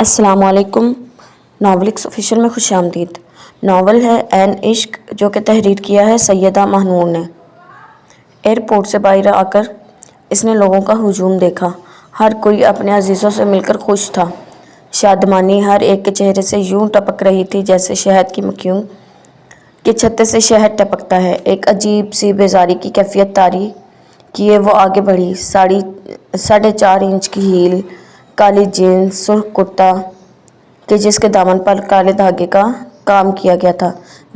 السلام علیکم۔ ناولکس آفیشیل میں خوش آمدید۔ ناول ہے عین عشق، جو کہ تحریر کیا ہے سیدہ ماہنور نے۔ ایئرپورٹ سے باہر آ کر اس نے لوگوں کا ہجوم دیکھا۔ ہر کوئی اپنے عزیزوں سے مل کر خوش تھا۔ شادمانی ہر ایک کے چہرے سے یوں ٹپک رہی تھی جیسے شہد کی مکھیوں کے چھتے سے شہد ٹپکتا ہے۔ ایک عجیب سی بیزاری کی کیفیت طاری کیے وہ آگے بڑھی۔ 4.5 انچ کی ہیل، کالی جینس، سرخ کرتا کہ جس کے دامن پر کالے دھاگے کا کام کیا گیا تھا،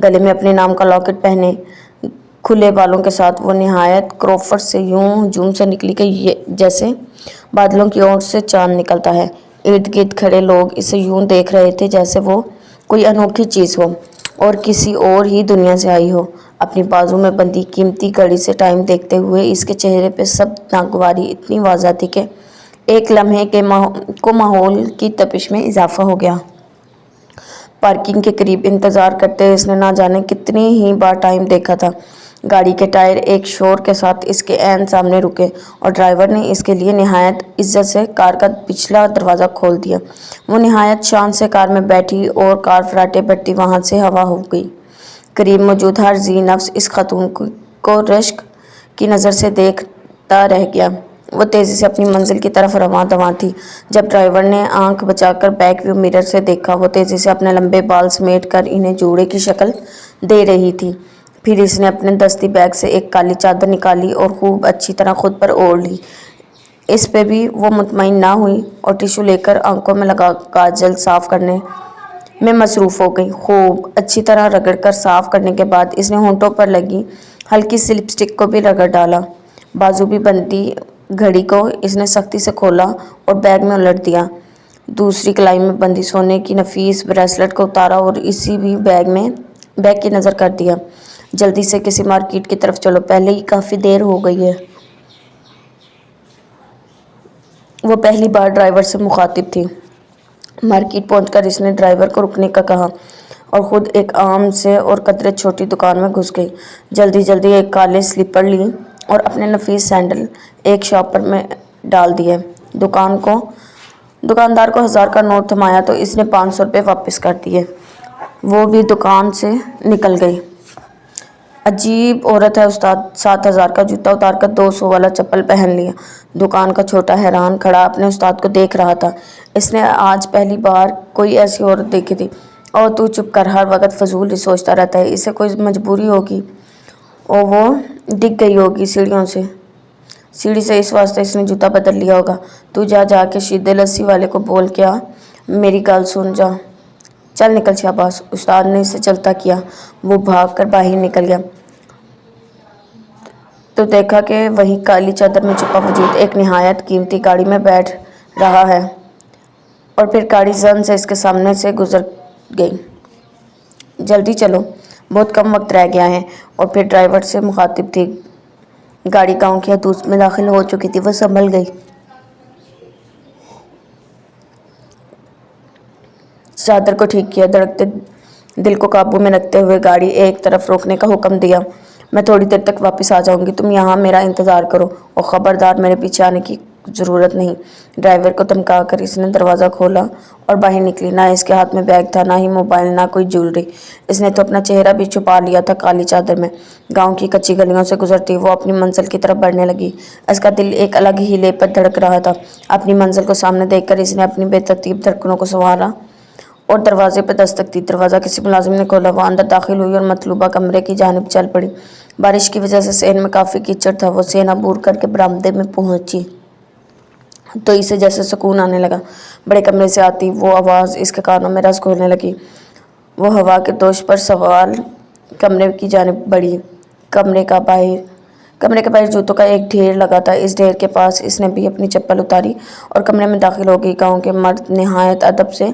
گلے میں اپنے نام کا لاکٹ پہنے، کھلے بالوں کے ساتھ وہ نہایت کروفٹ سے یوں ہجوم سے نکلی کہ جیسے بادلوں کی اوٹ سے چاند نکلتا ہے۔ ارد گرد کھڑے لوگ اسے یوں دیکھ رہے تھے جیسے وہ کوئی انوکھی چیز ہو اور کسی اور ہی دنیا سے آئی ہو۔ اپنی بازو میں بندھی قیمتی گھڑی سے ٹائم دیکھتے ہوئے اس کے چہرے پہ سب ناگواری اتنی واضح تھی کہ ایک لمحے کو ماحول کی تپش میں اضافہ ہو گیا۔ پارکنگ کے قریب انتظار کرتے اس نے نہ جانے کتنی ہی بار ٹائم دیکھا تھا۔ گاڑی کے ٹائر ایک شور کے ساتھ اس کے عین سامنے رکے اور ڈرائیور نے اس کے لیے نہایت عزت سے کار کا پچھلا دروازہ کھول دیا۔ وہ نہایت شان سے کار میں بیٹھی اور کار فراٹے بھرتی وہاں سے ہوا ہو گئی۔ قریب موجود ہر ذی نفس اس خاتون کو رشک کی نظر سے دیکھتا رہ گیا۔ وہ تیزی سے اپنی منزل کی طرف رواں دواں تھی۔ جب ڈرائیور نے آنکھ بچا کر بیک ویو مرر سے دیکھا، وہ تیزی سے اپنے لمبے بال سمیٹ کر انہیں جوڑے کی شکل دے رہی تھی۔ پھر اس نے اپنے دستی بیگ سے ایک کالی چادر نکالی اور خوب اچھی طرح خود پر اوڑھ لی۔ اس پہ بھی وہ مطمئن نہ ہوئی اور ٹشو لے کر آنکھوں میں لگا کاجل صاف کرنے میں مصروف ہو گئی۔ خوب اچھی طرح رگڑ کر صاف کرنے کے بعد اس نے ہونٹوں پر لگی ہلکی سی لپسٹک کو بھی رگڑ ڈالا۔ بازو بھی بندھی گھڑی کو اس نے سختی سے کھولا اور بیگ میں الٹ دیا۔ دوسری کلائی میں بندھی سونے کی نفیس بریسلٹ کو اتارا اور اسی بھی بیگ کی نظر کر دیا۔ جلدی سے کسی مارکیٹ کی طرف چلو، پہلے ہی کافی دیر ہو گئی ہے۔ وہ پہلی بار ڈرائیور سے مخاطب تھی۔ مارکیٹ پہنچ کر اس نے ڈرائیور کو رکنے کا کہا اور خود ایک عام سے اور قدرے چھوٹی دکان میں گھس گئی۔ جلدی ایک کالے سلیپر لی اور اپنے نفیس سینڈل ایک شاپر میں ڈال دیے۔ دکاندار کو 1000 کا نوٹ تھمایا تو اس نے 500 روپے واپس کر دیے۔ وہ بھی دکان سے نکل گئی۔ عجیب عورت ہے استاد، 7000 کا جوتا اتار کر 200 والا چپل پہن لیا۔ دکان کا چھوٹا حیران کھڑا اپنے استاد کو دیکھ رہا تھا۔ اس نے آج پہلی بار کوئی ایسی عورت دیکھی تھی۔ او تو چپ کر، ہر وقت فضول ہی سوچتا رہتا ہے، اسے کوئی مجبوری ہوگی، وہ ڈگ گئی ہوگی سیڑھی سے، اس واسطے اس نے جوتا بدل لیا ہوگا۔ تو جا کے شیدے لسی والے کو بول کے آ، میری گل سن جا، چل نکل شاباش۔ استاد نے اسے چلتا کیا۔ وہ بھاگ کر باہر نکل گیا تو دیکھا کہ وہی کالی چادر میں چھپا وجود ایک نہایت قیمتی گاڑی میں بیٹھ رہا ہے اور پھر گاڑی زن سے اس کے سامنے سے گزر گئی۔ جلدی چلو، بہت کم وقت رہ گیا ہے۔ اور پھر ڈرائیور سے مخاطب تھی۔ گاڑی گاؤں کی حدود میں داخل ہو چکی تھی۔ وہ سنبھل گئی۔ چادر کو ٹھیک کیا، دھڑکتے دل کو قابو میں رکھتے ہوئے گاڑی ایک طرف روکنے کا حکم دیا۔ میں تھوڑی دیر تک واپس آ جاؤں گی، تم یہاں میرا انتظار کرو اور خبردار میرے پیچھے آنے کی ضرورت نہیں۔ ڈرائیور کو دھمکا کر اس نے دروازہ کھولا اور باہر نکلی۔ نہ اس کے ہاتھ میں بیگ تھا، نہ ہی موبائل، نہ کوئی جیولری۔ اس نے تو اپنا چہرہ بھی چھپا لیا تھا کالی چادر میں۔ گاؤں کی کچی گلیوں سے گزرتی وہ اپنی منزل کی طرف بڑھنے لگی۔ اس کا دل ایک الگ ہی لے پر دھڑک رہا تھا۔ اپنی منزل کو سامنے دیکھ کر اس نے اپنی بے ترتیب دھڑکنوں کو سنوارا اور دروازے پہ دستک دی۔ دروازہ کسی ملازم نے کھولا۔ وہ اندر داخل ہوئی اور مطلوبہ کمرے کی جانب چل پڑی۔ بارش کی وجہ سے صحن میں کافی کیچڑ تھا۔ وہ صحن عبور کر کے برآمدے میں پہنچی تو اسے جیسے سکون آنے لگا۔ بڑے کمرے سے آتی وہ آواز اس کے کانوں میں رس گھولنے لگی۔ وہ ہوا کے دوش پر سوار کمرے کی جانب بڑھی۔ کمرے کے باہر جوتوں کا ایک ڈھیر لگا تھا۔ اس ڈھیر کے پاس اس نے بھی اپنی چپل اتاری اور کمرے میں داخل ہو گئی۔ گاؤں کے مرد نہایت ادب سے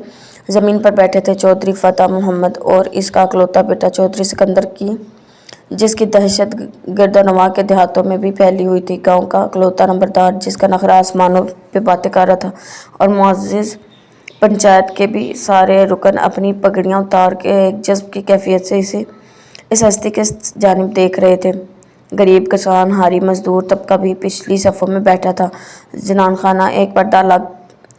زمین پر بیٹھے تھے۔ چودھری فتح محمد اور اس کا اکلوتا بیٹا چودھری سکندر کی جس کی دہشت گردنواں کے دیہاتوں میں بھی پھیلی ہوئی تھی، گاؤں کا اکلوتا نمبردار جس کا نخرہ آسمانوں پہ باتیں کر رہا تھا، اور معزز پنچایت کے بھی سارے رکن اپنی پگڑیاں اتار کے ایک جذب کی کیفیت سے اس ہستی کی جانب دیکھ رہے تھے۔ غریب کسان، حاری مزدور طبقہ بھی پچھلی صفوں میں بیٹھا تھا۔ زنان خانہ ایک پردہ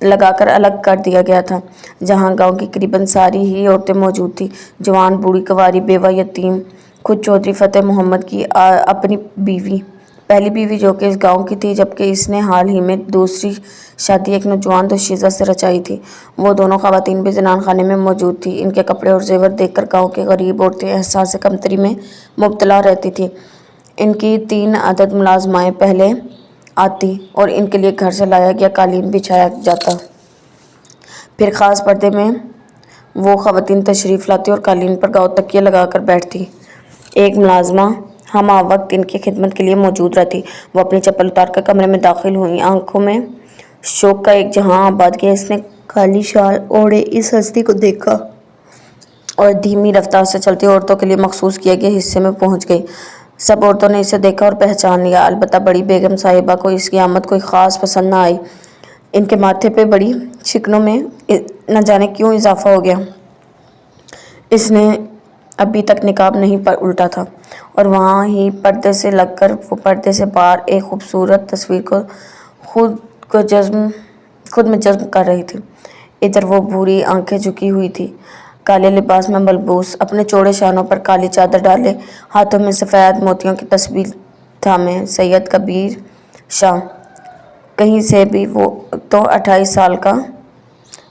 لگا کر الگ کر دیا گیا تھا، جہاں گاؤں کی قریباً ساری ہی عورتیں موجود تھیں، جوان، بوڑھی، کنواری، بیوہ، یتیم۔ خود چودھری فتح محمد کی اپنی پہلی بیوی جو کہ اس گاؤں کی تھی، جبکہ اس نے حال ہی میں دوسری شادی ایک نوجوان دوشیزہ سے رچائی تھی، وہ دونوں خواتین بھی زنان خانے میں موجود تھیں۔ ان کے کپڑے اور زیور دیکھ کر گاؤں کی غریب عورتیں احساس کمتری میں مبتلا رہتی تھیں۔ ان کی 3 عدد ملازمائیں پہلے آتی اور ان کے لیے گھر سے لایا گیا قالین بچھایا جاتا۔ پھر خاص پردے میں وہ خواتین تشریف لاتی اور قالین پر گاؤں تکیے لگا کر بیٹھتی۔ ایک ملازمہ ہمہ وقت ان کی خدمت کے لیے موجود رہتی۔ وہ اپنی چپل اتار کر کمرے میں داخل ہوئی، آنکھوں میں شوق کا ایک جہاں آباد کیا۔ اس نے کالی شال اوڑھے اس ہستی کو دیکھا اور دھیمی رفتار سے چلتی عورتوں کے لیے مخصوص کیے گئے حصے میں پہنچ گئی۔ سب عورتوں نے اسے دیکھا اور پہچان لیا، البتہ بڑی بیگم صاحبہ کو اس کی آمد کوئی خاص پسند نہ آئی۔ ان کے ماتھے پہ بڑی شکنوں میں نہ جانے کیوں اضافہ ہو گیا۔ اس نے ابھی تک نقاب نہیں الٹا تھا اور وہاں ہی پردے سے لگ کر وہ پردے سے باہر ایک خوبصورت تصویر کو خود میں جذب کر رہی تھی۔ ادھر وہ بھوری آنکھیں جھکی ہوئی تھی، کالے لباس میں ملبوس، اپنے چوڑے شانوں پر کالی چادر ڈالے، ہاتھوں میں سفید موتیوں کی تسبیح تھامے سید کبیر شاہ کہیں سے بھی وہ تو 28 سال کا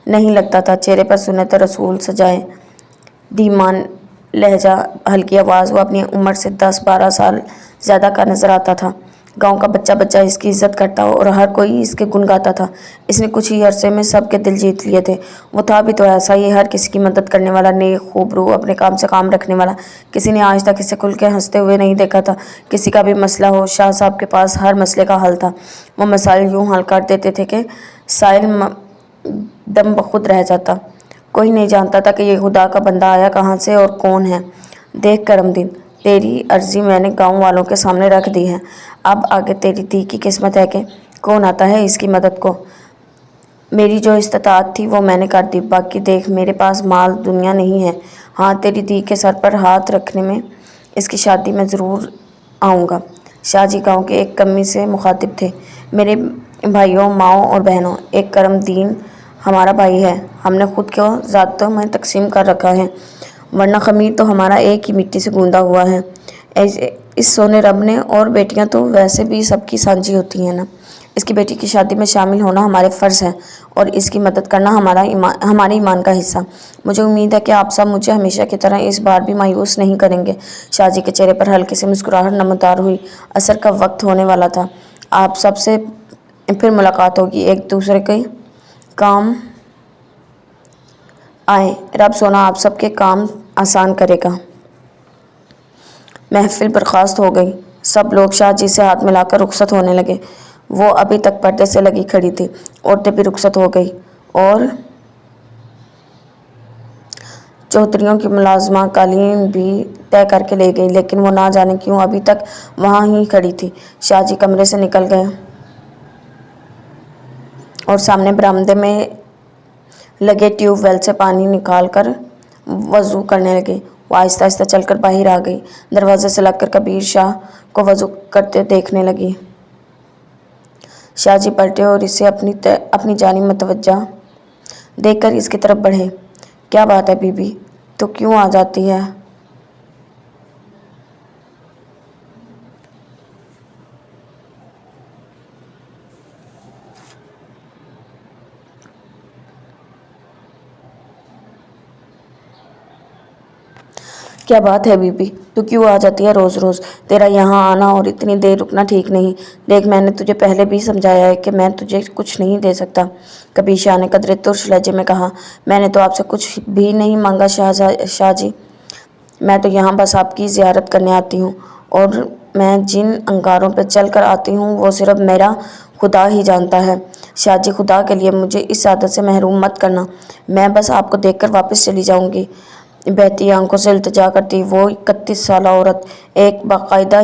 نہیں لگتا تھا، چہرے پر سنت رسول سجائے، دھیما لہجہ، ہلکی آواز، وہ اپنی عمر سے 10-12 سال زیادہ کا نظر آتا تھا۔ گاؤں کا بچہ بچہ اس کی عزت کرتا اور ہر کوئی اس کے گن گاتا تھا۔ اس نے کچھ ہی عرصے میں سب کے دل جیت لیے تھے۔ وہ تھا بھی تو ایسا ہی، ہر کسی کی مدد کرنے والا، نیک، خوبرو، اپنے کام سے کام رکھنے والا۔ کسی نے آج تک اسے کھل کے ہنستے ہوئے نہیں دیکھا تھا۔ کسی کا بھی مسئلہ ہو، شاہ صاحب کے پاس ہر مسئلے کا حل تھا۔ وہ مسائل یوں حل کر دیتے تھے کہ سائل دم بخود رہ جاتا۔ کوئی نہیں جانتا تھا کہ یہ خدا کا بندہ آیا کہاں سے اور کون ہے۔ دیکھ کرم دین، تیری عرضی میں نے گاؤں والوں کے سامنے رکھ دی ہے، اب آگے تیری دی کی قسمت ہے کہ کون آتا ہے اس کی مدد کو۔ میری جو استطاعت تھی وہ میں نے کر دی، باقی دیکھ میرے پاس مال دنیا نہیں ہے، ہاں تیری دی کے سر پر ہاتھ رکھنے میں اس کی شادی میں ضرور آؤں گا۔ شاہ جی گاؤں کے ایک کمی سے مخاطب تھے۔ میرے بھائیوں، ماؤں اور بہنوں، ایک کرم دین ہمارا بھائی ہے، ہم نے خود کو ذاتوں میں تقسیم کر رکھا ہے، ورنہ خمیر تو ہمارا ایک ہی مٹی سے گوندا ہوا ہے۔ اس سونے رب نے، اور بیٹیاں تو ویسے بھی سب کی سانجھی ہوتی ہیں نا، اس کی بیٹی کی شادی میں شامل ہونا ہمارے فرض ہے اور اس کی مدد کرنا ہمارے ایمان کا حصہ۔ مجھے امید ہے کہ آپ سب مجھے ہمیشہ کی طرح اس بار بھی مایوس نہیں کریں گے۔ شاہ جی کے چہرے پر ہلکی سی مسکراہٹ نمودار ہوئی۔ عصر کا وقت ہونے والا تھا، آپ سب سے پھر ملاقات ہوگی، ایک دوسرے کے کام آئیں، رب سونا آپ سب کے کام آسان کرے گا۔ محفل برخاست ہو گئی، سب لوگ شاہ جی سے ہاتھ ملا کر رخصت ہونے لگے۔ وہ ابھی تک پردے سے لگی کھڑی تھی۔ عورتیں بھی رخصت ہو گئی اور چوتھریوں کی ملازمہ قالین بھی طے کر کے لے گئی، لیکن وہ نہ جانے کیوں ابھی تک وہاں ہی کھڑی تھی۔ شاہ جی کمرے سے نکل گئے اور سامنے برآمدے میں لگے ٹیوب ویل سے پانی نکال کر وضو کرنے لگے۔ وہ آہستہ آہستہ چل کر باہر آ گئی، دروازے سے لگ کر کبیر شاہ کو وضو کرتے دیکھنے لگی۔ شاہ جی پلٹے اور اسے اپنی جانب متوجہ دیکھ کر اس کی طرف بڑھے۔ کیا بات ہے بی بی، تو کیوں آ جاتی ہے؟ کیا بات ہے بی بی، تو کیوں آ جاتی ہے روز روز؟ تیرا یہاں آنا اور اتنی دیر رکنا ٹھیک نہیں۔ دیکھ میں نے تجھے پہلے بھی سمجھایا ہے کہ میں تجھے کچھ نہیں دے سکتا، کبیر شاہ نے قدرے ترش لہجے میں کہا۔ میں نے تو آپ سے کچھ بھی نہیں مانگا شاہ جی، میں تو یہاں بس آپ کی زیارت کرنے آتی ہوں، اور میں جن انگاروں پہ چل کر آتی ہوں وہ صرف میرا خدا ہی جانتا ہے۔ شاہ جی خدا کے لیے مجھے اس عادت سے محروم مت کرنا، میں بس آپ کو دیکھ کر واپس چلی جاؤں گی۔ بہتی آنکھوں سے التجا کرتی وہ 31 سالہ عورت ایک باقاعدہ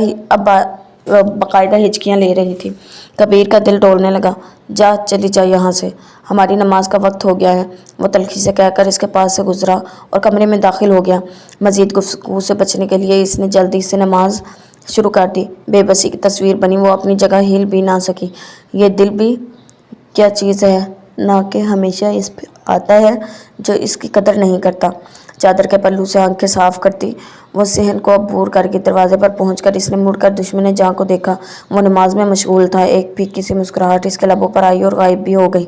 ہچکیاں لے رہی تھی۔ کبیر کا دل ڈولنے لگا۔ جا چلی جا یہاں سے، ہماری نماز کا وقت ہو گیا ہے، وہ تلخی سے کہہ کر اس کے پاس سے گزرا اور کمرے میں داخل ہو گیا۔ مزید گفتگو سے بچنے کے لیے اس نے جلدی سے نماز شروع کر دی۔ بے بسی کی تصویر بنی، وہ اپنی جگہ ہل بھی نہ سکی۔ یہ دل بھی کیا چیز ہے، نہ کہ ہمیشہ اس پہ آتا ہے جو اس کی قدر نہیں کرتا۔ چادر کے پلو سے آنکھیں صاف کرتی وہ صحن کو عبور کر کے دروازے پر پہنچ کر اس نے مڑ کر دشمن جاں کو دیکھا۔ وہ نماز میں مشغول تھا۔ ایک پھیکی سی مسکراہٹ اس کے لبوں پر آئی اور غائب بھی ہو گئی۔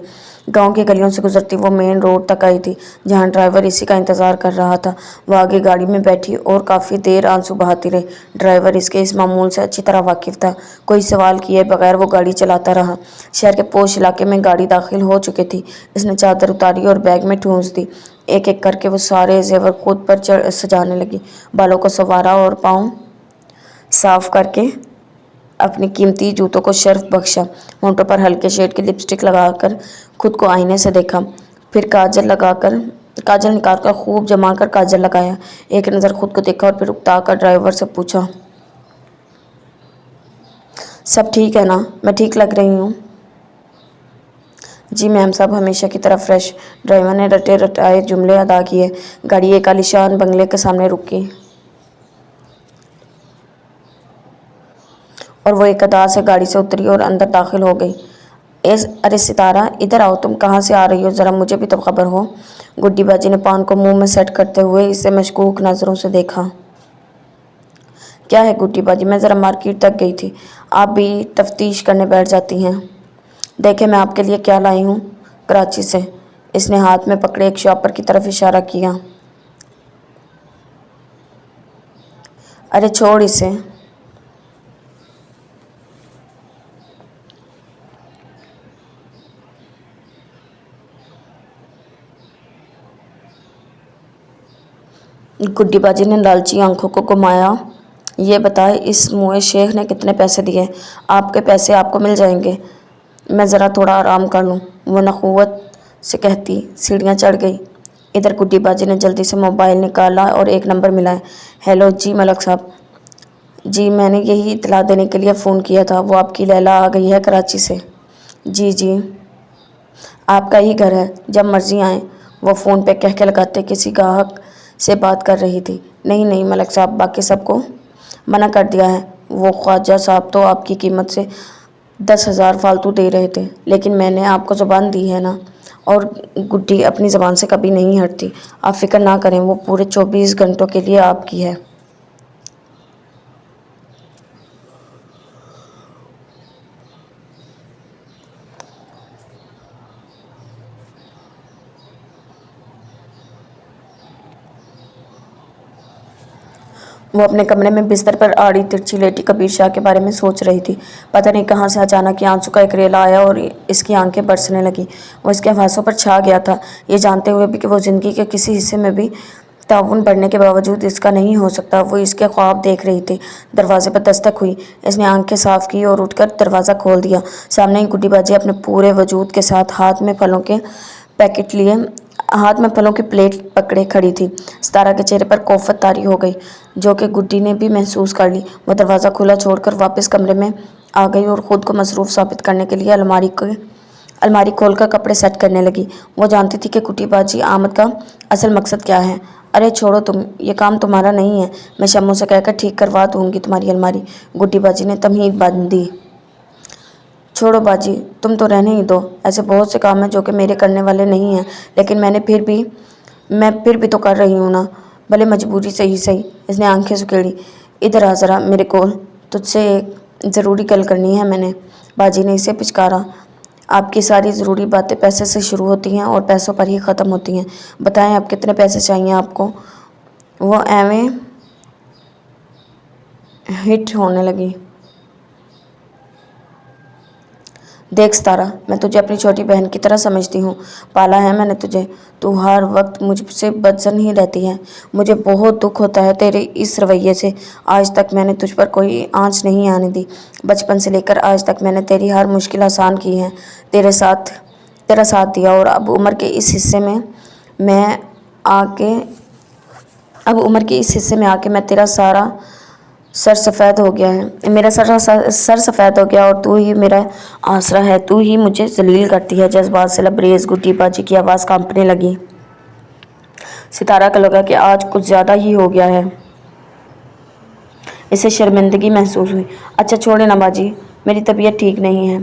گاؤں کی گلیوں سے گزرتی وہ مین روڈ تک آئی تھی جہاں ڈرائیور اسی کا انتظار کر رہا تھا۔ وہ آگے گاڑی میں بیٹھی اور کافی دیر آنسو بہاتی رہی۔ ڈرائیور اس کے اس معمول سے اچھی طرح واقف تھا۔ کوئی سوال کیے بغیر وہ گاڑی چلاتا رہا۔ شہر کے پوش علاقے میں گاڑی داخل ہو چکی تھی۔ اس نے چادر اتاری اور بیگ میں ٹھونس دی۔ ایک ایک کر کے وہ سارے زیور خود پر سجانے لگی۔ بالوں کو سنوارا اور پاؤں صاف کر کے اپنی قیمتی جوتوں کو شرف بخشا۔ ہونٹوں پر ہلکے شیڈ کی لپسٹک لگا کر خود کو آئینے سے دیکھا۔ پھر کاجل نکال کر خوب جما کر کاجل لگایا۔ ایک نظر خود کو دیکھا اور پھر اکتا کر ڈرائیور سے پوچھا، سب ٹھیک ہے نا؟ میں ٹھیک لگ رہی ہوں؟ جی میم صاحب، ہمیشہ کی طرح فریش۔ ڈرائیور نے رٹے رٹائے جملے ادا کیے۔ گاڑی ایک عالیشان بنگلے کے سامنے رکی اور وہ ایک ادا سے گاڑی سے اتری اور اندر داخل ہو گئی۔ ارے ستارہ، ادھر آؤ، تم کہاں سے آ رہی ہو؟ ذرا مجھے بھی تو خبر ہو۔ گڈی باجی نے پان کو منہ میں سیٹ کرتے ہوئے اسے مشکوک نظروں سے دیکھا۔ کیا ہے گڈی باجی، میں ذرا مارکیٹ تک گئی تھی۔ آپ بھی تفتیش کرنے بیٹھ جاتی ہیں۔ دیکھیں میں آپ کے لیے کیا لائی ہوں، کراچی سے۔ اس نے ہاتھ میں پکڑے ایک شاپر کی طرف اشارہ کیا۔ ارے چھوڑ اسے۔ گڈی باجی نے لالچی آنکھوں کو گھمایا۔ یہ بتائے اس موئے شیخ نے کتنے پیسے دیے؟ آپ کے پیسے آپ کو مل جائیں گے۔ میں ذرا تھوڑا آرام کر لوں، وہ نخوت سے کہتی سیڑھیاں چڑھ گئی۔ ادھر گڈی باجی نے جلدی سے موبائل نکالا اور ایک نمبر ملایا۔ ہیلو، جی ملک صاحب۔ جی میں نے یہی اطلاع دینے کے لیے فون کیا تھا، وہ آپ کی لیلا آ گئی ہے کراچی سے۔ جی آپ کا ہی گھر ہے، جب مرضی آئیں۔ وہ فون پہ کہہ کے لگاتے کسی گاہک سے بات کر رہی تھی۔ نہیں ملک صاحب، باقی سب کو منع کر دیا ہے۔ وہ خواجہ صاحب تو آپ کی قیمت سے 10,000 فالتو دے رہے تھے، لیکن میں نے آپ کو زبان دی ہے نا، اور گڈی اپنی زبان سے کبھی نہیں ہٹتی۔ آپ فکر نہ کریں، وہ پورے 24 گھنٹوں کے لیے آپ کی ہے۔ وہ اپنے کمرے میں بستر پر آڑی ترچھی لیٹی کبیر شاہ کے بارے میں سوچ رہی تھی۔ پتہ نہیں کہاں سے اچانک آنسو کا ایک ریلا آیا اور اس کی آنکھیں برسنے لگیں۔ وہ اس کے حواسوں پر چھا گیا تھا، یہ جانتے ہوئے بھی کہ وہ زندگی کے کسی حصے میں بھی تعاون بڑھنے کے باوجود اس کا نہیں ہو سکتا۔ وہ اس کے خواب دیکھ رہی تھی۔ دروازے پر دستک ہوئی۔ اس نے آنکھیں صاف کی اور اٹھ کر دروازہ کھول دیا۔ سامنے ہی گڈی باجی اپنے پورے وجود کے ساتھ ہاتھ میں پھلوں کی پلیٹ پکڑے کھڑی تھی۔ ستارہ کے چہرے پر کوفت طاری ہو گئی، جو کہ گڈی نے بھی محسوس کر لی۔ وہ دروازہ کھلا چھوڑ کر واپس کمرے میں آ گئی اور خود کو مصروف ثابت کرنے کے لیے الماری کھول کر کپڑے سیٹ کرنے لگی۔ وہ جانتی تھی کہ گڈی باجی آمد کا اصل مقصد کیا ہے۔ ارے چھوڑو تم، یہ کام تمہارا نہیں ہے، میں شمو سے کہہ کر ٹھیک کروا دوں گی تمہاری الماری۔ گڈی باجی نے تمہید باندھی۔ چھوڑو باجی، تم تو رہنے ہی دو، ایسے بہت سے کام ہیں جو کہ میرے کرنے والے نہیں ہیں، لیکن میں پھر بھی تو کر رہی ہوں نا، بھلے مجبوری سے ہی صحیح۔ اس نے آنکھیں سکیڑی۔ ادھر آ ذرا میرے کول، تجھ سے ایک ضروری گل کرنی ہے میں نے۔ باجی نے اسے پچکارا۔ آپ کی ساری ضروری باتیں پیسے سے شروع ہوتی ہیں اور پیسوں پر ہی ختم ہوتی ہیں۔ بتائیں اب کتنے پیسے چاہیے آپ کو؟ وہ ایویں ہٹ ہونے لگی۔ دیکھ ستارہ، میں تجھے اپنی چھوٹی بہن کی طرح سمجھتی ہوں، پالا ہے میں نے تجھے، تو ہر وقت مجھ سے بدظن ہی رہتی ہے۔ مجھے بہت دکھ ہوتا ہے تیرے اس رویے سے۔ آج تک میں نے تجھ پر کوئی آنچ نہیں آنے دی۔ بچپن سے لے کر آج تک میں نے تیری ہر مشکل آسان کی ہے، تیرا ساتھ دیا، اور اب عمر کے اس حصے میں آ کے میں تیرا سارا سر سفید ہو گیا ہے، میرا سر سفید ہو گیا، اور تو ہی میرا آسرا ہے، تو ہی مجھے ذلیل کرتی ہے۔ جذبات سے لبریز گڈی باجی کی آواز کانپنے لگی۔ ستارہ کو لگا کہ آج کچھ زیادہ ہی ہو گیا ہے۔ اسے شرمندگی محسوس ہوئی۔ اچھا چھوڑے نا باجی، میری طبیعت ٹھیک نہیں ہے۔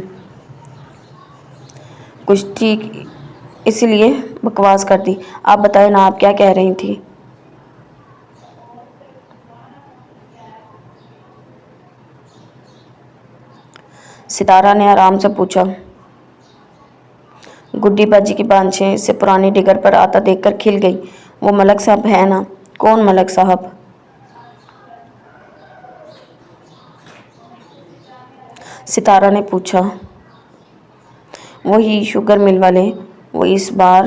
کچھ ٹھیک اسی لیے بکواس کر دی۔ آپ بتائیں نا، آپ کیا کہہ رہی تھی؟ ستارہ نے آرام سے پوچھا۔ گڈی باجی کی بانجھیں اسے پرانی ڈگر پر آتا دیکھ کر کھل گئی۔ وہ ملک صاحب ہے نا؟ کون ملک صاحب؟ ستارہ نے پوچھا۔ وہی شوگر مل والے، وہ اس بار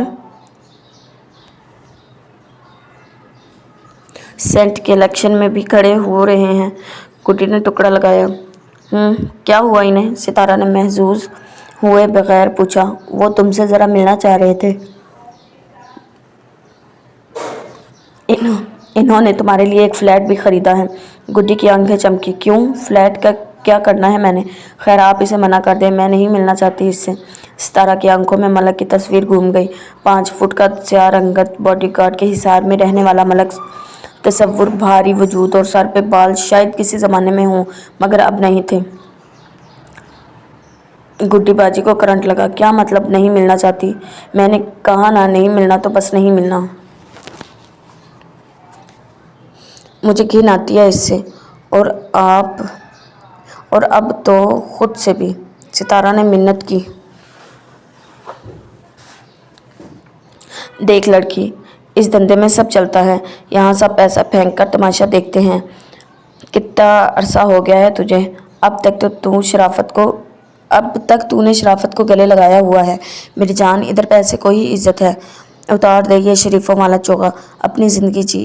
سینٹ کے الیکشن میں بھی کھڑے ہو رہے ہیں۔ گڈی نے ٹکڑا لگایا۔ کیا ہوا انہیں؟ ستارہ نے محظوظ ہوئے بغیر پوچھا۔ وہ تم سے ذرا ملنا چاہ رہے تھے۔ انہوں نے تمہارے لیے ایک فلیٹ بھی خریدا ہے۔ گڈی کی آنکھیں چمکی۔ کیوں؟ فلیٹ کا کیا کرنا ہے میں نے؟ خیر آپ اسے منع کر دیں، میں نہیں ملنا چاہتی اس سے۔ ستارہ کی آنکھوں میں ملک کی تصویر گھوم گئی۔ 5 فٹ کا سیاہ رنگت باڈی گارڈ کے حصار میں رہنے والا ملک، تصور، بھاری وجود اور سر پہ بال شاید کسی زمانے میں ہوں مگر اب نہیں تھے۔ گڈی باجی کو کرنٹ لگا۔ کیا مطلب نہیں ملنا چاہتی؟ میں نے کہا نا نہیں ملنا تو بس نہیں ملنا۔ مجھے گھن آتی ہے اس سے، اور اب تو خود سے بھی۔ ستارہ نے منت کی۔ دیکھ لڑکی، اس دھندے میں سب چلتا ہے۔ یہاں سب پیسہ پھینک کر تماشا دیکھتے ہیں۔ کتنا عرصہ ہو گیا ہے تجھے؟ اب تک تو نے شرافت کو گلے لگایا ہوا ہے۔ میری جان، ادھر پیسے کو ہی عزت ہے۔ اتار دے یہ شریفوں والا چوغا، اپنی زندگی جی۔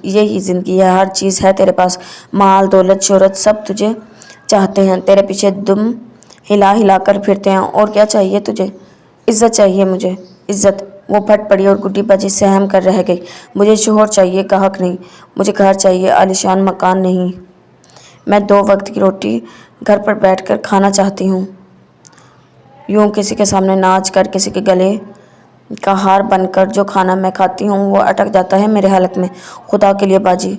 یہی زندگی ہے، ہر چیز ہے تیرے پاس، مال، دولت، شہرت، سب تجھے چاہتے ہیں، تیرے پیچھے دم ہلا ہلا کر پھرتے ہیں۔ اور کیا چاہیے تجھے؟ عزت چاہیے مجھے، عزت۔ وہ پھٹ پڑی اور گڈی باجی سہم کر رہ گئی۔ مجھے شوہر چاہیے، گاہک نہیں۔ مجھے گھر چاہیے، عالیشان مکان نہیں۔ میں 2 وقت کی روٹی گھر پر بیٹھ کر کھانا چاہتی ہوں۔ یوں کسی کے سامنے ناچ کر، کسی کے گلے کا ہار بن کر جو کھانا میں کھاتی ہوں وہ اٹک جاتا ہے میرے حلق میں۔ خدا کے لیے باجی،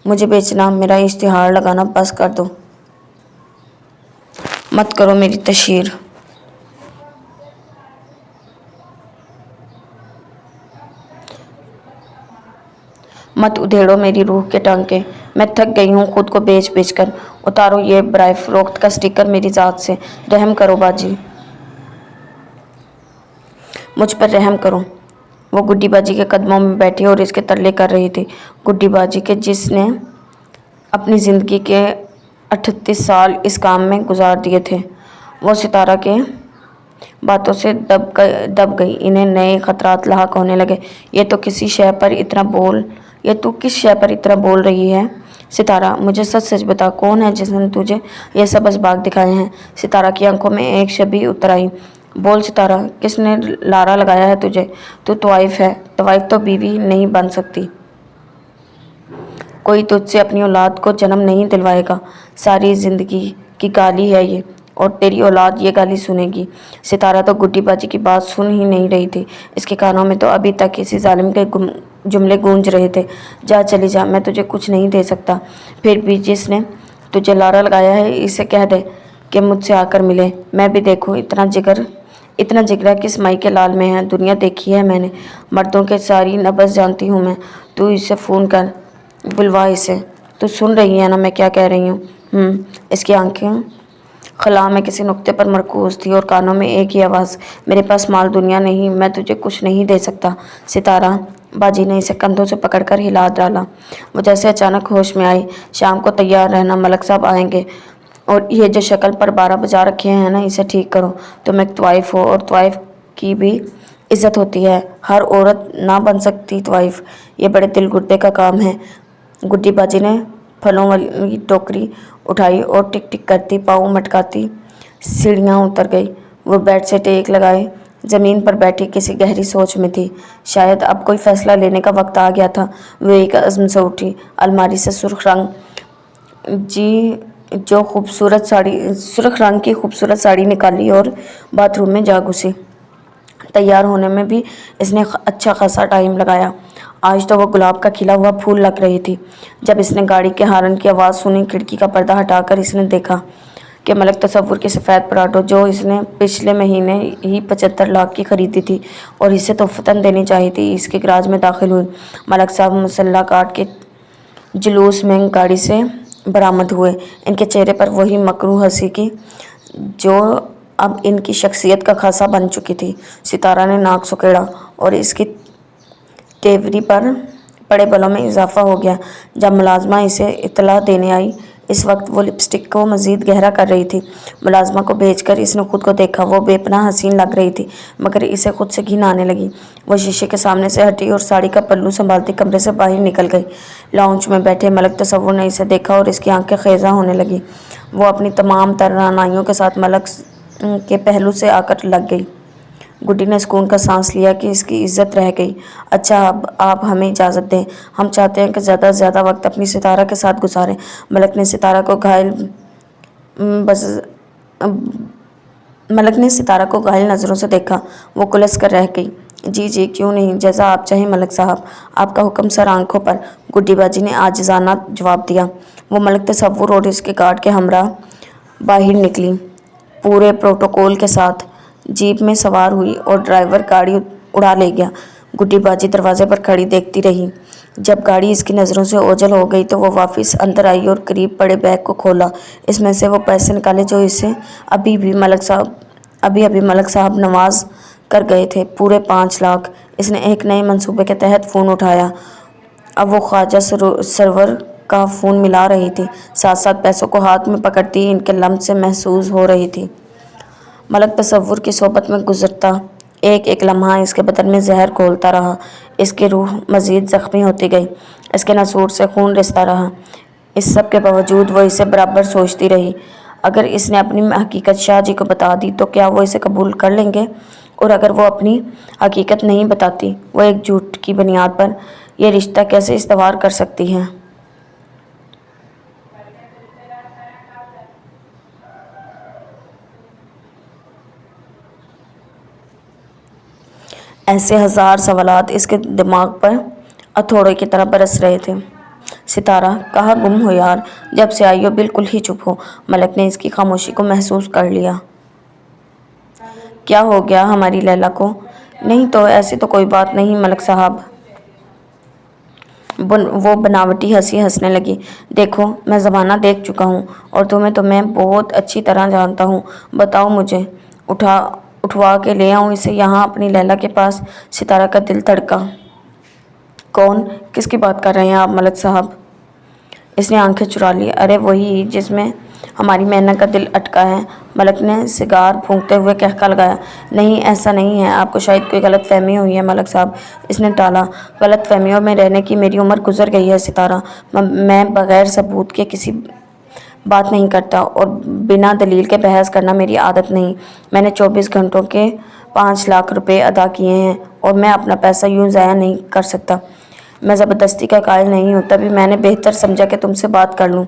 مجھے بیچنا، میرا اشتہار لگانا بس کر دو۔ مت کرو میری تشہیر۔ مت ادھیڑو میری روح کے ٹانکے۔ میں تھک گئی ہوں خود کو بیچ بیچ کر۔ اتارو یہ برائے فروخت کا سٹیکر میری ذات سے۔ رحم کرو باجی، مجھ پر رحم کرو۔ وہ گڈی باجی کے قدموں میں بیٹھی اور اس کے ترلے کر رہی تھی۔ گڈی باجی کے جس نے اپنی زندگی کے 38 سال اس کام میں گزار دیے تھے۔ وہ ستارہ کے باتوں سے دب گئی۔ انہیں نئے خطرات لاحق ہونے لگے۔ یہ تو کس شے پر اتنا بول رہی ہے؟ ستارہ، مجھے سچ سچ بتا، کون ہے جس نے تجھے یہ سب اسباق دکھائے ہیں؟ ستارہ کی آنکھوں میں ایک شبیہ اتر آئی۔ بول ستارہ، کس نے لارا لگایا ہے تجھے؟ تو طوائف ہے، طوائف تو بیوی نہیں بن سکتی۔ کوئی تجھ سے اپنی اولاد کو جنم نہیں دلوائے گا۔ ساری زندگی کی گالی ہے یہ، اور تیری اولاد یہ گالی سنے گی۔ ستارہ تو گڈی باجی کی بات سن ہی نہیں رہی تھی۔ اس کے کانوں میں تو ابھی تک اسی ظالم کے جملے گونج رہے تھے۔ جا چلی جا، میں تجھے کچھ نہیں دے سکتا۔ پھر بھی جس نے تجھے لارا لگایا ہے اسے کہہ دے کہ مجھ سے آ کر ملے، میں بھی دیکھوں اتنا جگرا کس مائی کے لال میں ہے۔ دنیا دیکھی ہے میں نے، مردوں کے ساری نبض جانتی ہوں میں۔ تو اسے فون کر، بلوا اسے۔ تو سن رہی ہے نا میں کیا کہہ رہی ہوں؟ اس کی آنکھیں خلا میں کسی نقطے پر مرکوز تھی اور کانوں میں ایک ہی آواز، میرے پاس مال دنیا نہیں، میں تجھے کچھ نہیں دے سکتا۔ ستارہ باجی نے اسے کندھوں سے پکڑ کر ہلا ڈالا۔ وہ جیسے اچانک ہوش میں آئی۔ شام کو تیار رہنا، ملک صاحب آئیں گے، اور یہ جو شکل پر 12 بجا رکھے ہیں نا اسے ٹھیک کرو۔ تم ایک طوائف ہو اور طوائف کی بھی عزت ہوتی ہے، ہر عورت نہ بن سکتی طوائف، یہ بڑے دل گردے کا کام ہے۔ گڈی باجی نے پھلوں والی ٹوکری اٹھائی اور ٹک ٹک کرتی، پاؤں مٹکاتی سیڑھیاں اتر گئی۔ وہ بیڈ سے ٹیک لگائے زمین پر بیٹھی کسی گہری سوچ میں تھی۔ شاید اب کوئی فیصلہ لینے کا وقت آ گیا تھا۔ وہ ایک عزم سے اٹھی، الماری سے سرخ رنگ کی خوبصورت ساڑی نکالی اور باتھ روم میں جا گھسی۔ تیار ہونے میں بھی اس نے اچھا خاصا ٹائم لگایا۔ آج تو وہ گلاب کا کھلا ہوا پھول لگ رہی تھی۔ جب اس نے گاڑی کے ہارن کی آواز سنی، کھڑکی کا پردہ ہٹا کر اس نے دیکھا کہ ملک تصور کی سفید پراٹو جو اس نے پچھلے مہینے ہی 75 لاکھ کی خریدی تھی اور اسے تحفتاً دینی چاہی تھی، اس کے گراج میں داخل ہوئی۔ ملک صاحب مسلح کاٹ کے جلوس میں گاڑی سے برآمد ہوئے، ان کے چہرے پر وہی مکروہ ہنسی کی جو اب ان کی شخصیت کا خاصہ بن چکی تھی۔ ستارہ نے ناک سکیڑا اور اس کی تیوری پر بڑے بلوں میں اضافہ ہو گیا جب ملازمہ اسے اطلاع دینے آئی۔ اس وقت وہ لپسٹک کو مزید گہرا کر رہی تھی۔ ملازمہ کو بھیج کر اس نے خود کو دیکھا، وہ بے پناہ حسین لگ رہی تھی، مگر اسے خود سے گھن آنے لگی۔ وہ شیشے کے سامنے سے ہٹی اور ساڑی کا پلو سنبھالتی کمرے سے باہر نکل گئی۔ لاؤنج میں بیٹھے ملک تصور نے اسے دیکھا اور اس کی آنکھیں خیزاں ہونے لگیں۔ وہ اپنی تمام توانائیوں کے ساتھ ملک کے پہلو سے آ کر لگ گئی۔ گڈی نے سکون کا سانس لیا کہ اس کی عزت رہ گئی۔ اچھا اب آپ ہمیں اجازت دیں، ہم چاہتے ہیں کہ زیادہ سے زیادہ وقت اپنی ستارہ کے ساتھ گزاریں۔ ملک نے ستارہ کو گھائل نظروں سے دیکھا، وہ کلس کر رہ گئی۔ جی جی کیوں نہیں، جیسا آپ چاہیں ملک صاحب، آپ کا حکم سر آنکھوں پر، گڈی باجی نے عاجزانہ جواب دیا۔ وہ ملک تصور اور اس کے گارڈ کے ہمراہ باہر نکلی، پورے پروٹوکول کے ساتھ جیپ میں سوار ہوئی اور ڈرائیور گاڑی اڑا لے گیا۔ گڈی باجی دروازے پر کھڑی دیکھتی رہی۔ جب گاڑی اس کی نظروں سے اوجھل ہو گئی تو وہ واپس اندر آئی اور قریب پڑے بیگ کو کھولا۔ اس میں سے وہ پیسے نکالے جو اسے ابھی ابھی ملک صاحب نواز کر گئے تھے، پورے 5 لاکھ۔ اس نے ایک نئے منصوبے کے تحت فون اٹھایا۔ اب وہ خواجہ سرور کا فون ملا رہی تھی، ساتھ ساتھ پیسوں کو ہاتھ میں پکڑتی ان کے لمس سے محسوس ہو رہی تھی۔ ملک تصور کی صحبت میں گزرتا ایک ایک لمحہ اس کے بدن میں زہر گھولتا رہا، اس کی روح مزید زخمی ہوتی گئی، اس کے نسور سے خون رستا رہا۔ اس سب کے باوجود وہ اسے برابر سوچتی رہی، اگر اس نے اپنی حقیقت شاہ جی کو بتا دی تو کیا وہ اسے قبول کر لیں گے؟ اور اگر وہ اپنی حقیقت نہیں بتاتی، وہ ایک جھوٹ کی بنیاد پر یہ رشتہ کیسے استوار کر سکتی ہے؟ ایسے ہزار سوالات اس کے دماغ پر ہتھوڑے کی طرح برس رہے تھے۔ ستارہ، کہاں گم ہو یار؟ جب سے آئی ہو بالکل ہی چپ ہو۔ ملک نے اس کی خاموشی کو محسوس کر لیا۔ کیا ہو گیا ہماری لیلا کو؟ نہیں تو ایسی تو کوئی بات نہیں ملک صاحب۔ وہ بناوٹی ہنسی ہنسنے لگی۔ دیکھو میں زمانہ دیکھ چکا ہوں اور تمہیں بہت اچھی طرح جانتا ہوں۔ بتاؤ مجھے، اٹھوا کے لے آؤں اسے یہاں اپنی لیلا کے پاس؟ ستارہ کا دل دھڑکا۔ کون؟ کس کی بات کر رہے ہیں آپ ملک صاحب؟ اس نے آنکھیں چرا لی۔ ارے وہی جس میں ہماری مینا کا دل اٹکا ہے۔ ملک نے سگار پھونکتے ہوئے کہکا لگایا۔ نہیں ایسا نہیں ہے، آپ کو شاید کوئی غلط فہمی ہوئی ہے ملک صاحب، اس نے ٹالا۔ غلط فہمیوں میں رہنے کی میری عمر گزر گئی ہے ستارہ، میں بغیر ثبوت کے کسی بات نہیں کرتا اور بنا دلیل کے بحث کرنا میری عادت نہیں۔ میں نے 24 گھنٹوں کے 5 لاکھ روپے ادا کیے ہیں اور میں اپنا پیسہ یوں ضائع نہیں کر سکتا۔ میں زبردستی کا قائل نہیں ہوں، تبھی میں نے بہتر سمجھا کہ تم سے بات کر لوں۔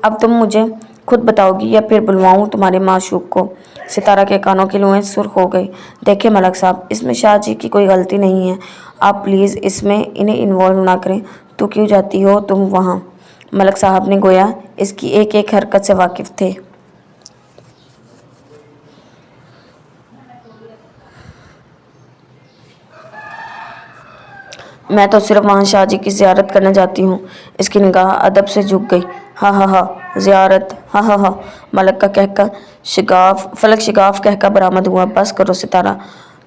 اب تم مجھے خود بتاؤ گی یا پھر بلواؤں تمہارے معشوق کو؟ ستارہ کے کانوں کی لوئیں سرخ ہو گئی۔ دیکھیں ملک صاحب، اس میں شاہ جی کی کوئی غلطی نہیں ہے، آپ پلیز اس میں انہیں انوالو نہ کریں۔ تو کیوں جاتی ہو تم وہاں؟ ملک صاحب نے گویا اس کی ایک ایک حرکت سے واقف تھے۔ میں تو صرف وہاں شاہ جی کی زیارت کرنے جاتی ہوں۔ اس کی نگاہ ادب سے جھک گئی۔ ہا ہا ہا، زیارت، ہا ہا ہا۔ ملک کا فلک شگاف کہکا برآمد ہوا۔ بس کرو ستارہ،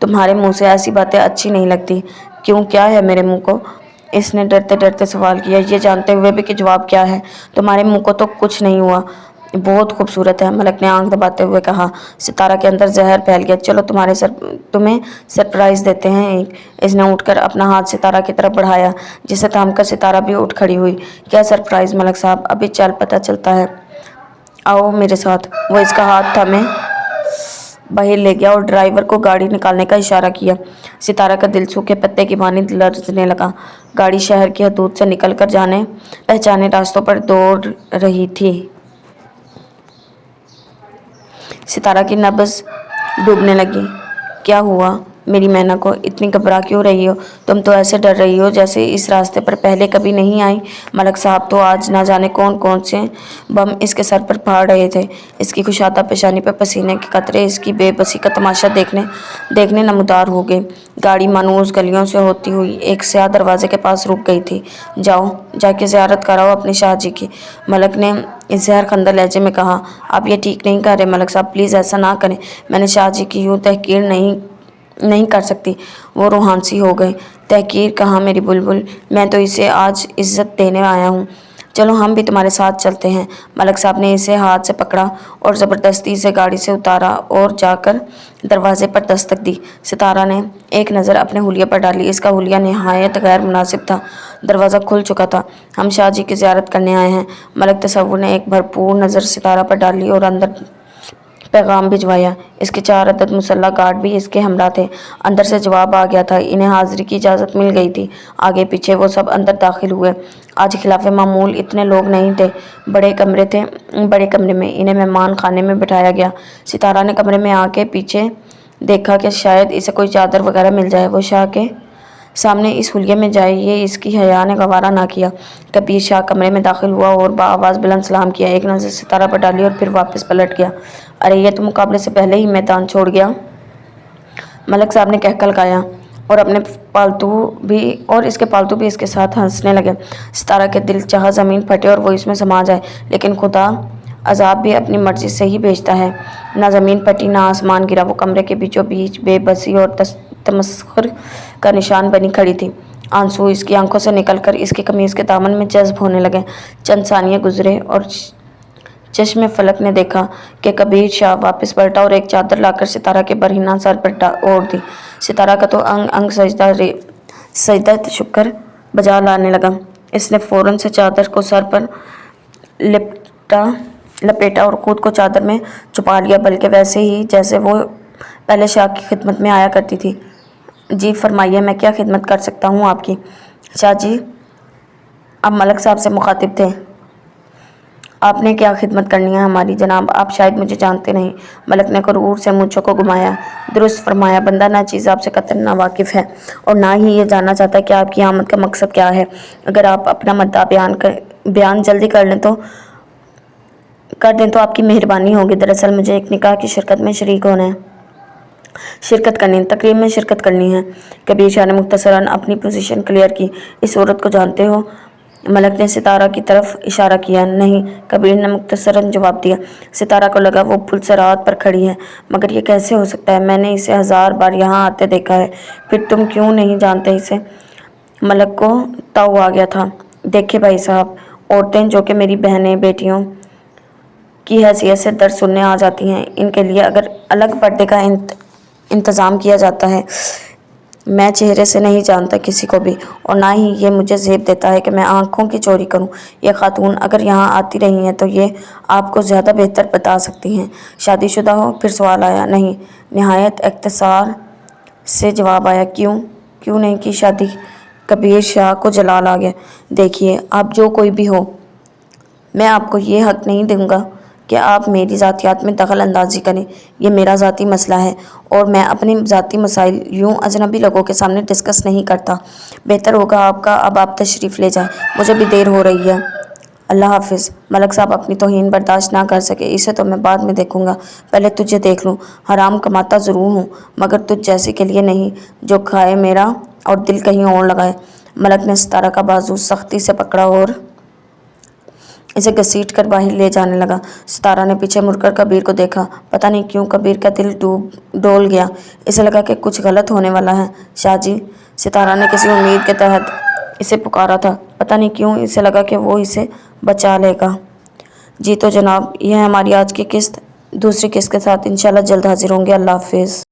تمہارے منہ سے ایسی باتیں اچھی نہیں لگتی۔ کیوں، کیا ہے میرے منہ کو؟ اس نے ڈرتے ڈرتے سوال کیا، یہ جانتے ہوئے بھی کہ جواب کیا ہے۔ تمہارے منہ کو تو کچھ نہیں ہوا، بہت خوبصورت ہے، ملک نے آنکھ دباتے ہوئے کہا۔ ستارہ کے اندر زہر پھیل گیا۔ چلو تمہیں سرپرائز دیتے ہیں ایک۔ اس نے اٹھ کر اپنا ہاتھ ستارہ کی طرف بڑھایا، جسے تھام کر ستارہ بھی اٹھ کھڑی ہوئی۔ کیا سرپرائز ملک صاحب؟ ابھی چل پتہ چلتا ہے، آؤ میرے ساتھ۔ وہ اس کا ہاتھ تھامے باہر لے گیا اور ڈرائیور کو گاڑی نکالنے کا اشارہ کیا۔ ستارہ کا دل سوکھے پتے کی مانند لرزنے لگا۔ گاڑی شہر کی حدود سے نکل کر جانے پہچانے راستوں پر دوڑ رہی تھی۔ ستارہ کی نبض ڈوبنے لگی۔ کیا ہوا؟ میری مینا کو اتنی گھبرا کیوں رہی ہو؟ تم تو ایسے ڈر رہی ہو جیسے اس راستے پر پہلے کبھی نہیں آئی۔ ملک صاحب تو آج نہ جانے کون کون سے بم اس کے سر پر پھاڑ رہے تھے۔ اس کی کشادہ پیشانی پر پسینے کے قطرے اس کی بے بسی کا تماشا دیکھنے نمودار ہو گئے۔ گاڑی مانوس گلیوں سے ہوتی ہوئی ایک سیاہ دروازے کے پاس رک گئی تھی۔ جاؤ جا کے زیارت کراؤ اپنے شاہ جی کی، ملک نے زہر خندہ لہجے میں کہا۔ آپ یہ ٹھیک نہیں کر رہے ملک صاحب، پلیز ایسا نہ کریں۔ میں نے شاہ جی کی یوں تحقیر نہیں کر سکتی۔ وہ روحانسی ہو گئے۔ تحقیر کہاں میری بلبل، میں تو اسے آج عزت دینے آیا ہوں۔ چلو ہم بھی تمہارے ساتھ چلتے ہیں۔ ملک صاحب نے اسے ہاتھ سے پکڑا اور زبردستی سے گاڑی سے اتارا اور جا کر دروازے پر دستک دی۔ ستارہ نے ایک نظر اپنے حلیے پر ڈالی۔ اس کا حلیہ نہایت غیر مناسب تھا۔ دروازہ کھل چکا تھا۔ ہم شاہ جی کی زیارت کرنے آئے ہیں۔ ملک تصور نے ایک بھرپور نظر ستارہ پر ڈالی اور اندر پیغام بھجوایا۔ اس کے 4 عدد مسلح گارڈ بھی اس کے ہمراہ تھے۔ اندر سے جواب آ گیا تھا۔ انہیں حاضری کی اجازت مل گئی تھی۔ آگے پیچھے وہ سب اندر داخل ہوئے۔ آج خلاف معمول اتنے لوگ نہیں تھے۔ بڑے کمرے میں انہیں مہمان خانے میں بٹھایا گیا۔ ستارہ نے کمرے میں آ کے پیچھے دیکھا کہ شاید اسے کوئی چادر وغیرہ مل جائے، وہ شاہ کے سامنے اس حلیے میں جائے۔ یہ اس کی حیا نے گوارا نہ کیا۔ کبیر شاہ کمرے میں داخل ہوا اور بآواز بلند سلام کیا۔ ایک نظر ستارہ پر ڈالی اور پھر واپس پلٹ گیا۔ ارے یہ تو مقابلے سے پہلے ہی میدان چھوڑ گیا، ملک صاحب نے کہلکایا اور اس کے پالتو بھی اس کے ساتھ ہنسنے لگے۔ ستارہ کے دل چاہا زمین پھٹے اور وہ اس میں سما جائے، لیکن خدا عذاب بھی اپنی مرضی سے ہی بھیجتا ہے۔ نہ زمین پھٹی نہ آسمان گرا۔ وہ کمرے کے بیچوں بیچ بے بسی اور تمسخر کا نشان بنی کھڑی تھی۔ آنسو اس کی آنکھوں سے نکل کر اس کی قمیض کے دامن میں جذب ہونے لگے۔ چند ثانیے گزرے اور چشم فلک نے دیکھا کہ کبیر شاہ واپس پلٹا اور ایک چادر لا کر ستارہ کے برہنہ سر پر اوڑھ دی۔ ستارہ کا تو انگ انگ سجدہ شکر بجا لانے لگا۔ اس نے فوراً سے چادر کو سر پر لپیٹا اور خود کو چادر میں چھپا لیا، بلکہ ویسے ہی جیسے وہ پہلے شاہ کی خدمت میں آیا کرتی تھی۔ جی فرمائیے، میں کیا خدمت کر سکتا ہوں آپ کی؟ شاہ جی اب ملک صاحب سے مخاطب تھے۔ آپ نے کیا خدمت کرنی ہے ہماری جناب؟ آپ شاید مجھے جانتے نہیں۔ ملک نے غرور سے مونچھوں کو گھمایا۔ درست فرمایا، بندہ ناچیز آپ سے قطعاً ناواقف ہے اور نہ ہی یہ جاننا چاہتا کہ آپ کی آمد کا مقصد کیا ہے۔ اگر آپ اپنا مدعا بیان جلدی کر دیں تو آپ کی مہربانی ہوگی۔ دراصل مجھے ایک نکاح کی شرکت میں تقریب میں شرکت کرنی ہے۔ کبیر شاہ نے مختصراً اپنی پوزیشن کلیئر کی۔ اس عورت کو جانتے ہو؟ ملک نے ستارہ کی طرف اشارہ کیا۔ نہیں، کبیر نے مختصراً جواب دیا۔ ستارہ کو لگا وہ پل صراط پر کھڑی ہے، مگر یہ کیسے ہو سکتا ہے؟ میں نے اسے 1000 بار یہاں آتے دیکھا ہے۔ پھر تم کیوں نہیں جانتے اسے؟ ملک کو تاؤ آ گیا تھا۔ دیکھیں بھائی صاحب، عورتیں جو کہ میری بہنیں بیٹیوں کی حیثیت سے درس سننے آ جاتی ہیں، ان کے لیے اگر الگ پردے کا انتظام کیا جاتا ہے۔ میں چہرے سے نہیں جانتا کسی کو بھی، اور نہ ہی یہ مجھے زیب دیتا ہے کہ میں آنکھوں کی چوری کروں۔ یہ خاتون اگر یہاں آتی رہی ہیں تو یہ آپ کو زیادہ بہتر بتا سکتی ہیں۔ شادی شدہ ہو؟ پھر سوال آیا۔ نہیں، نہایت اختصار سے جواب آیا۔ کیوں نہیں کی شادی؟ کبیر شاہ کو جلال آ گیا۔ دیکھیے، آپ جو کوئی بھی ہو، میں آپ کو یہ حق نہیں دوں گا کہ آپ میری ذاتیات میں دخل اندازی کریں۔ یہ میرا ذاتی مسئلہ ہے اور میں اپنے ذاتی مسائل یوں اجنبی لوگوں کے سامنے ڈسکس نہیں کرتا۔ بہتر ہوگا اب آپ تشریف لے جائیں، مجھے بھی دیر ہو رہی ہے۔ اللہ حافظ۔ ملک صاحب اپنی توہین برداشت نہ کر سکے۔ اسے تو میں بعد میں دیکھوں گا، پہلے تجھے دیکھ لوں۔ حرام کماتا ضرور ہوں، مگر تجھ جیسے کے لیے نہیں جو کھائے میرا اور دل کہیں اور لگائے۔ ملک نے ستارہ کا بازو سختی سے پکڑا اور اسے گھسیٹ کر باہر لے جانے لگا۔ ستارہ نے پیچھے مڑ کر کبیر کو دیکھا۔ پتہ نہیں کیوں کبیر کا دل ڈول گیا۔ اسے لگا کہ کچھ غلط ہونے والا ہے۔ شاہ جی، ستارہ نے کسی امید کے تحت اسے پکارا تھا۔ پتہ نہیں کیوں اسے لگا کہ وہ اسے بچا لے گا۔ جی تو جناب، یہ ہے ہماری آج کی قسط۔ دوسری قسط کے ساتھ انشاءاللہ جلد حاضر ہوں گے۔ اللہ حافظ۔